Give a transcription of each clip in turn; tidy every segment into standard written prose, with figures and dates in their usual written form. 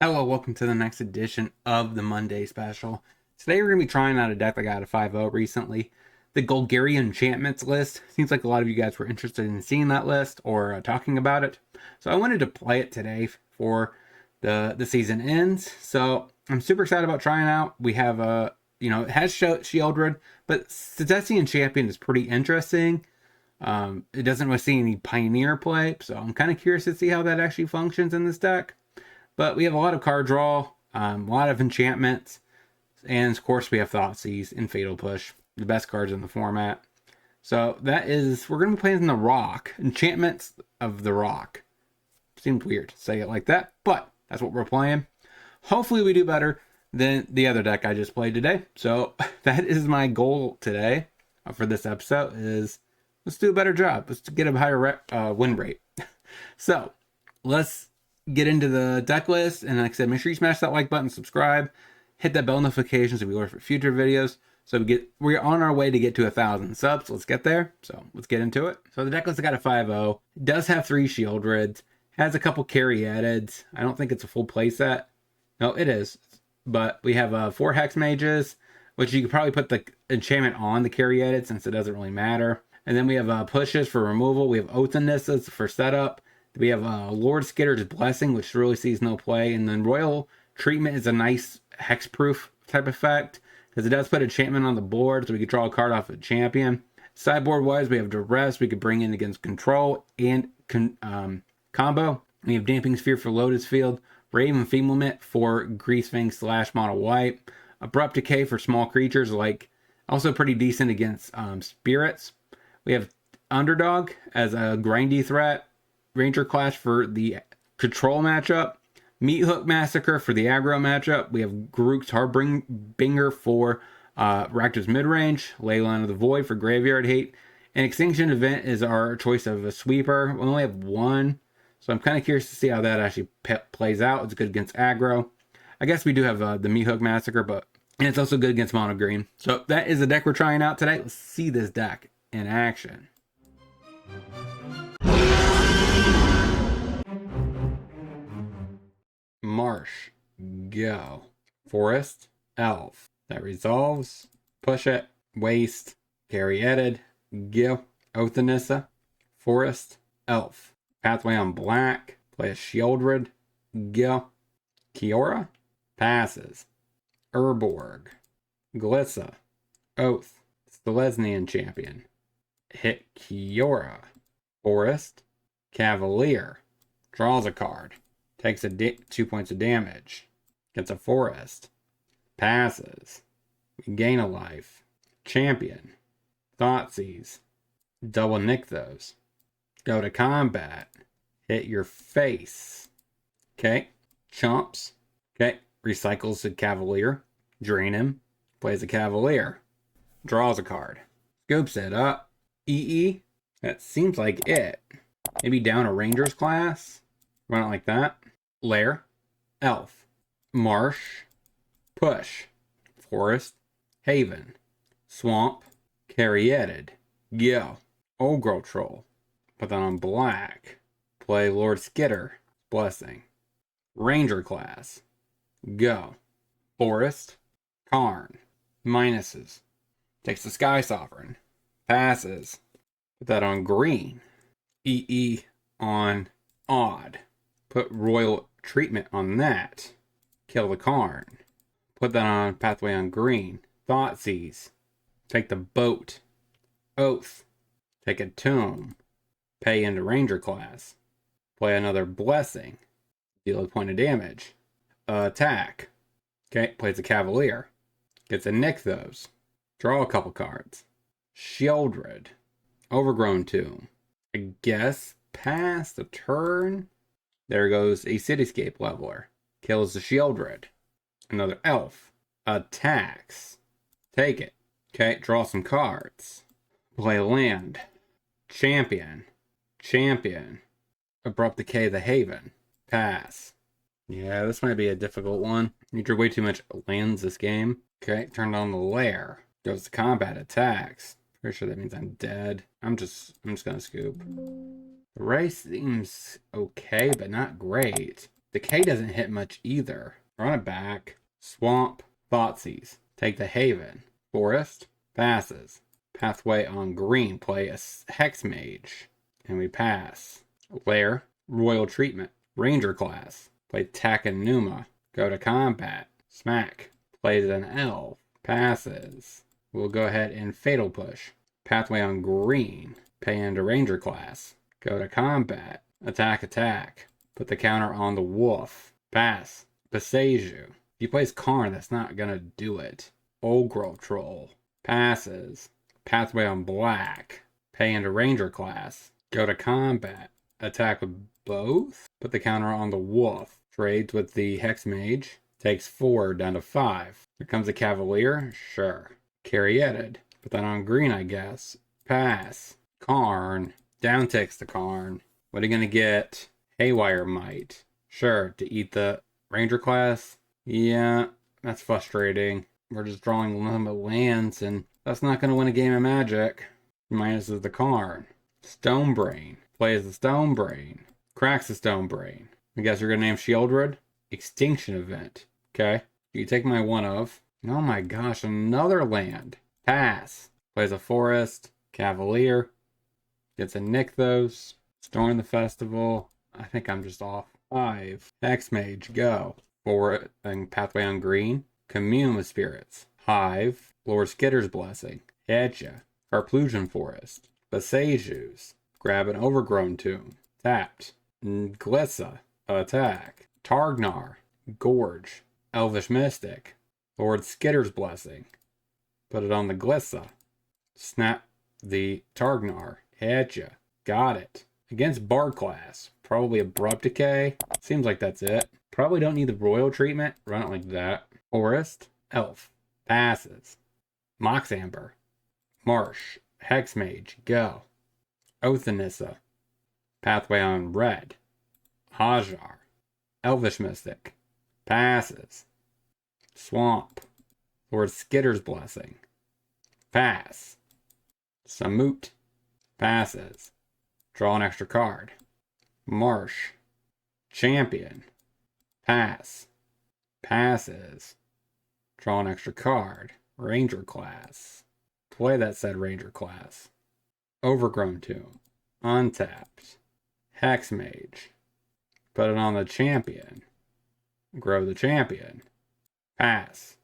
Hello, welcome to the next edition of the Monday Special. Today we're going to be trying out a deck I got a 5.0 recently. The Golgari Enchantments list. Seems like a lot of you guys were interested in seeing that list or talking about it. So I wanted to play it today for the season ends. So I'm super excited about trying out. We have it has Shieldred, but Sidestian Champion is pretty interesting. It doesn't really see any Pioneer play, so I'm kind of curious to see how that actually functions in this deck. But we have a lot of card draw, a lot of enchantments, and of course we have Thoughtseize and Fatal Push, the best cards in the format. So we're going to be playing in the Rock, Enchantments of the Rock. Seems weird to say it like that, but that's what we're playing. Hopefully we do better than the other deck I just played today. So that is my goal today for this episode is let's do a better job. Let's get a higher win rate. So let's get into the deck list, and like I said, make sure you smash that like button, subscribe, hit that bell notification so we alert for future videos. So we're on our way to get to 1,000 subs. Let's get there. So let's get into it. So the deck list I got a 5.0. It does have 3 Shieldreds, has a couple Caryatids. I don't think it's a full playset. No, it is. But we have 4 Hex Mages, which you could probably put the enchantment on the Caryatid since it doesn't really matter. And then we have pushes for removal. We have Oath for setup. We have Lord Skitter's Blessing, which really sees no play. And then Royal Treatment is a nice hexproof type effect, because it does put enchantment on the board, so we could draw a card off a champion. Sideboard-wise, we have Duress, we could bring in against Control and Combo. We have Damping Sphere for Lotus Field, Raven Enfeeblement for Greasefang / Mono White, Abrupt Decay for small creatures, like also pretty decent against Spirits. We have Underdog as a grindy threat, Ranger Clash for the control matchup, Meat Hook Massacre for the aggro matchup. We have Garruk's Harbinger for Rakta's midrange, Leyline of the Void for graveyard hate, and Extinction Event is our choice of a sweeper. We only have one, so I'm kind of curious to see how that actually plays out. It's good against aggro. I guess we do have the Meat Hook Massacre, and it's also good against mono green. So that is the deck we're trying out today. Let's see this deck in action. Marsh, go. Forest, Elf. That resolves. Push it. Waste. Caryatid, go. Othanissa, Forest, Elf. Pathway on black. Play a Shieldred, go. Kiora, passes. Urborg, Glissa, Oath. Stelesnian Champion. Hit Kiora. Forest, Cavalier. Draws a card. Takes 2 points of damage. Gets a Forest. Passes. We gain a life. Champion. Thoughtseize. Double nick those. Go to combat. Hit your face. Okay. Chumps. Okay. Recycles the Cavalier. Drain him. Plays a Cavalier. Draws a card. Scoops it up. EE. That seems like it. Maybe down a Ranger's class. Run it like that. Lair, Elf, Marsh, Push, Forest, Haven, Swamp, Caryatid, go. Ogre Troll, put that on black. Play Lord Skitter, Blessing. Ranger class, go. Forest, Karn, minuses. Takes the Sky Sovereign, passes. Put that on green. EE on odd. Put Royal Treatment on that. Kill the Karn. Put that on Pathway on green. Thoughtseize. Take the Boat. Oath. Take a Tomb. Pay into Ranger class. Play another Blessing. Deal a point of damage. Attack. Okay, plays a Cavalier. Gets a nick those. Draw a couple cards. Shieldred. Overgrown Tomb. I guess pass the turn. There goes a Cityscape Leveler. Kills the Shieldred. Another Elf. Attacks. Take it. Okay, draw some cards. Play land. Champion. Champion. Abrupt Decay the Haven. Pass. Yeah, this might be a difficult one. You drew way too much lands this game. Okay, turned on the Lair. Goes to combat attacks. Pretty sure that means I'm dead. I'm just gonna scoop. The race seems okay, but not great. Decay doesn't hit much either. Run it back. Swamp. Thoughtseize. Take the Haven. Forest. Passes. Pathway on green. Play a Hex Mage. And we pass. Lair. Royal Treatment. Ranger class. Play Takenuma. Go to combat. Smack. Plays an elf. Passes. We'll go ahead and Fatal Push. Pathway on green. Pay into Ranger class. Go to combat. Attack. Put the counter on the wolf. Pass. Beseiju. If he plays Karn, that's not gonna do it. Old Growth Troll. Passes. Pathway on black. Pay into Ranger class. Go to combat. Attack with both. Put the counter on the wolf. Trades with the Hex Mage. Takes 4 down to 5. Here comes a Cavalier. Sure. Caryatid. Put that on green, I guess. Pass. Karn. Down ticks the Karn. What are you gonna get? Haywire Might. Sure. To eat the Ranger class. Yeah, that's frustrating. We're just drawing limited lands, and that's not gonna win a game of Magic. Minus is the Karn. Stonebrain. Plays the Stonebrain. Cracks the Stonebrain. I guess you're gonna name Shieldred? Extinction Event. Okay. You take my one of. Oh my gosh, another land. Pass. Plays a Forest. Cavalier. Gets a Nykthos. Storm the Festival. I think I'm just off. 5. Hex Mage. Go. Forward and Pathway on green. Commune with Spirits. Hive. Lord Skitter's Blessing. Hedja. Carplusion Forest. Beseijus. Grab an Overgrown Tomb. Tapped. Glissa. Attack. Targnar. Gorge. Elvish Mystic. Lord Skitter's Blessing. Put it on the Glissa. Snap the Targnar. Hedja. Got it. Against Bard class. Probably Abrupt Decay. Seems like that's it. Probably don't need the Royal Treatment. Run it like that. Forest. Elf. Passes. Mox Amber. Marsh. Hex Mage. Go. Othanissa. Pathway on red. Hajar. Elvish Mystic. Passes. Swamp. Lord Skitter's Blessing. Pass. Samut. Passes. Draw an extra card. Marsh. Champion. Pass. Passes. Draw an extra card. Ranger class. Play that said Ranger class. Overgrown Tomb. Untapped. Hex Mage. Put it on the champion. Grow the champion. Pass.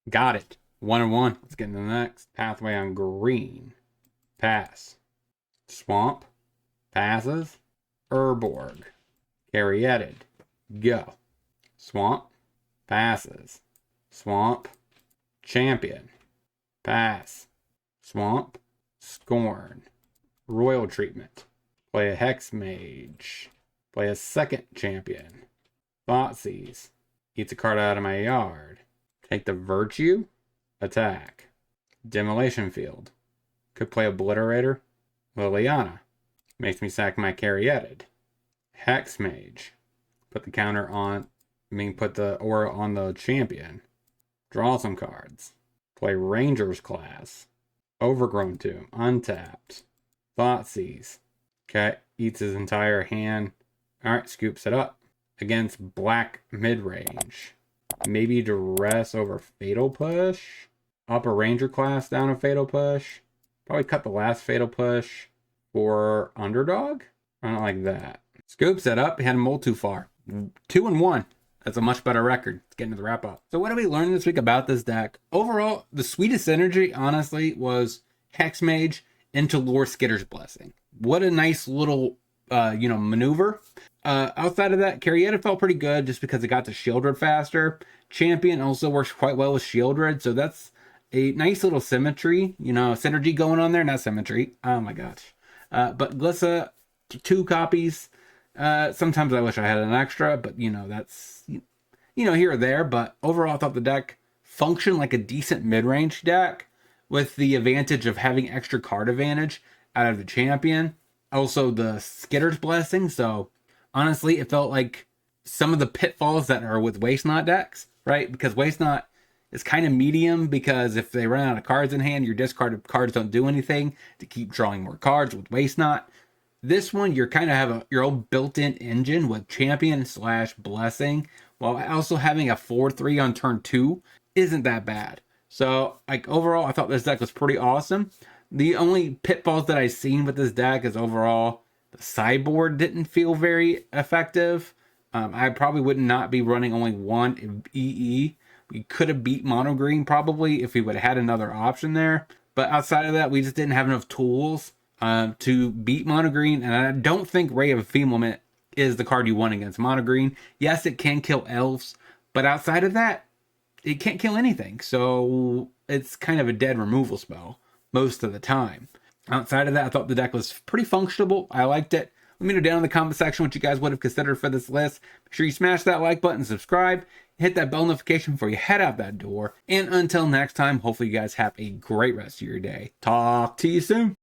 Got it. 1-1. Let's get into the next. Pathway on green. Pass. Swamp. Passes. Urborg. Caryatid. Go. Swamp. Passes. Swamp. Champion. Pass. Swamp. Scorn. Royal Treatment. Play a Hex Mage. Play a second champion. Thoughtseize. Eats a card out of my yard. Take the Virtue. Attack. Demolition Field. Could play Obliterator. Liliana. Makes me sack my Caryatid. Hex Mage. Put the counter on. Put the aura on the champion. Draw some cards. Play Ranger's class. Overgrown Tomb. Untapped. Thoughtseize. Okay. Eats his entire hand. Alright, scoops it up. Against black mid-range. Maybe Duress over Fatal Push. Up a Ranger class, down a Fatal Push. Probably cut the last Fatal Push for Underdog. I don't like that. Scoops it up. He had him mull too far. 2-1. That's a much better record. Let's get into the wrap up. So what did we learn this week about this deck? Overall, the sweetest synergy, honestly, was Hex Mage into Lord Skitter's Blessing. What a nice little, maneuver. Outside of that, Caryatid felt pretty good just because it got to Shieldred faster. Champion also works quite well with Shieldred, so that's a nice little symmetry, synergy going on there. Not symmetry. Oh my gosh. But Glissa, 2 copies. Sometimes I wish I had an extra, but that's here or there. But overall, I thought the deck functioned like a decent mid-range deck with the advantage of having extra card advantage out of the champion. Also, the Skitter's Blessing. So honestly, it felt like some of the pitfalls that are with Waste Not decks, right? Because Waste Not is kind of medium, because if they run out of cards in hand, your discarded cards don't do anything to keep drawing more cards with Waste Not. This one, you're kind of have your own built-in engine with champion / blessing, while also having a 4/3 on turn 2 isn't that bad. So, like, overall, I thought this deck was pretty awesome. The only pitfalls that I've seen with this deck is overall the sideboard didn't feel very effective. I probably would not be running only one EE. We could have beat mono green probably if we would have had another option there. But outside of that, we just didn't have enough tools to beat mono green. And I don't think Ray of Enfeeblement is the card you want against mono green. Yes, it can kill elves, but outside of that, it can't kill anything. So it's kind of a dead removal spell most of the time. Outside of that, I thought the deck was pretty functional. I liked it. Let me know down in the comment section what you guys would have considered for this list. Make sure you smash that like button, subscribe, hit that bell notification before you head out that door. And until next time, hopefully you guys have a great rest of your day. Talk to you soon.